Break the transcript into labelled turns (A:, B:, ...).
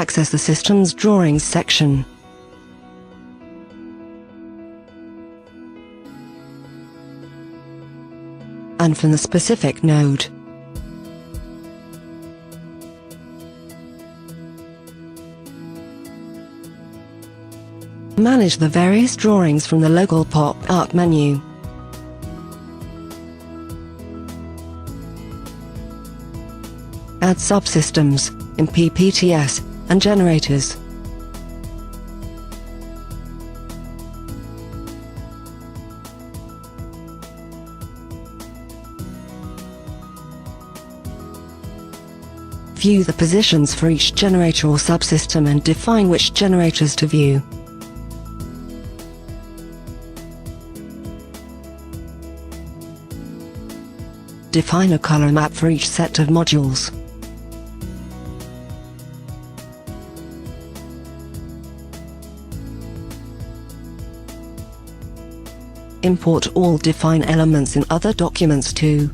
A: access the Systems Drawings section. And from the specific node. Manage the various drawings from the local pop-up menu. Add subsystems, MPPTs, and generators. View the positions for each generator or subsystem and define which generators to view. Define a color map for each set of modules. Import all define elements in other documents too.